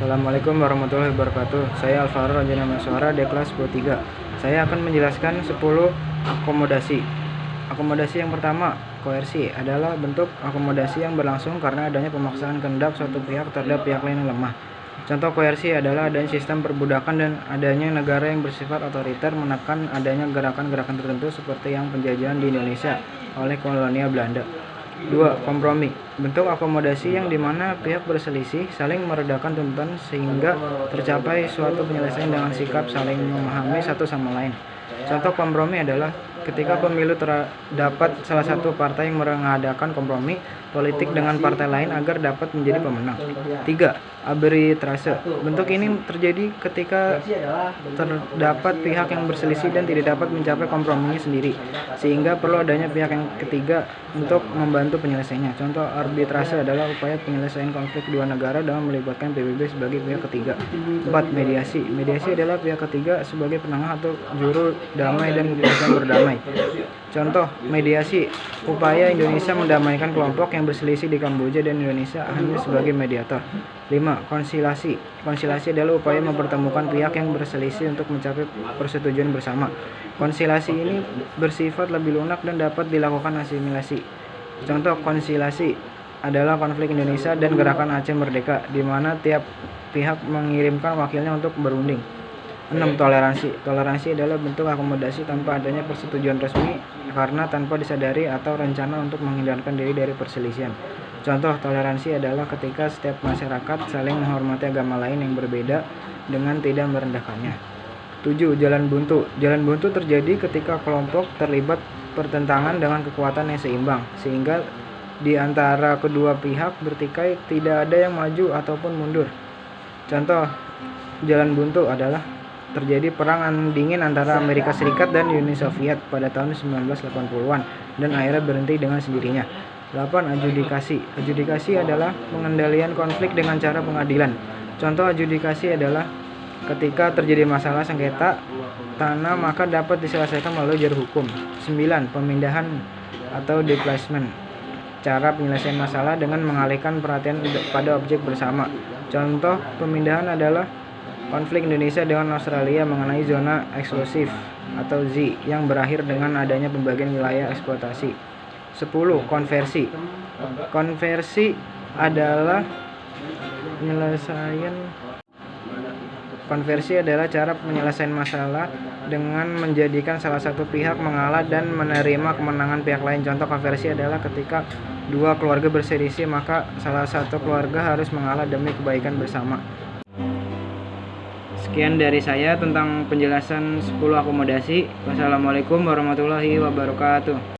Assalamualaikum warahmatullahi wabarakatuh. Saya Alvaro Ranjana Maswara di kelas 23. Saya akan menjelaskan 10 akomodasi. Akomodasi yang pertama, koersi, adalah bentuk akomodasi yang berlangsung karena adanya pemaksaan kehendak suatu pihak terhadap pihak lain yang lemah. Contoh koersi adalah adanya sistem perbudakan dan adanya negara yang bersifat otoriter menekan adanya gerakan-gerakan tertentu seperti yang penjajahan di Indonesia oleh kolonial Belanda. 2. Kompromi, bentuk akomodasi yang dimana pihak berselisih saling meredakan tuntutan sehingga tercapai suatu penyelesaian dengan sikap saling memahami satu sama lain. Contoh kompromi adalah ketika pemilu terdapat salah satu partai yang mengadakan kompromi politik dengan partai lain agar dapat menjadi pemenang. 3. Arbitrase, bentuk ini terjadi ketika terdapat pihak yang berselisih dan tidak dapat mencapai komprominya sendiri, sehingga perlu adanya pihak yang ketiga untuk membantu penyelesaiannya. Contoh arbitrase adalah upaya penyelesaian konflik dua negara dengan melibatkan PBB sebagai pihak ketiga. 4. Mediasi, mediasi adalah pihak ketiga sebagai penengah atau juru damai dan keputusan berdamai. Contoh mediasi, upaya Indonesia mendamaikan kelompok yang berselisih di Kamboja dan Indonesia hanya sebagai mediator. 5. Konsilasi, konsilasi adalah upaya mempertemukan pihak yang berselisih untuk mencapai persetujuan bersama. Konsilasi ini bersifat lebih lunak dan dapat dilakukan asimilasi. Contoh konsilasi adalah konflik Indonesia dan gerakan Aceh Merdeka, di mana tiap pihak mengirimkan wakilnya untuk berunding. 6. Toleransi, toleransi adalah bentuk akomodasi tanpa adanya persetujuan resmi karena tanpa disadari atau rencana untuk menghindarkan diri dari perselisihan. Contoh toleransi adalah ketika setiap masyarakat saling menghormati agama lain yang berbeda dengan tidak merendahkannya. 7. Jalan buntu, jalan buntu terjadi ketika kelompok terlibat pertentangan dengan kekuatan yang seimbang, sehingga di antara kedua pihak bertikai tidak ada yang maju ataupun mundur. Contoh jalan buntu adalah terjadi perang dingin antara Amerika Serikat dan Uni Soviet pada tahun 1980-an dan akhirnya berhenti dengan sendirinya. 8. Adjudikasi, adjudikasi adalah pengendalian konflik dengan cara pengadilan. Contoh adjudikasi adalah ketika terjadi masalah sengketa tanah maka dapat diselesaikan melalui jalur hukum. 9. Pemindahan atau displacement, cara penyelesaian masalah dengan mengalihkan perhatian pada objek bersama. Contoh pemindahan adalah konflik Indonesia dengan Australia mengenai zona eksklusif atau Z yang berakhir dengan adanya pembagian wilayah eksploitasi. 10. Konversi, konversi adalah cara penyelesaian masalah dengan menjadikan salah satu pihak mengalah dan menerima kemenangan pihak lain. Contoh konversi adalah ketika dua keluarga berselisih maka salah satu keluarga harus mengalah demi kebaikan bersama. Sekian dari saya tentang penjelasan 10 akomodasi. Wassalamualaikum warahmatullahi wabarakatuh.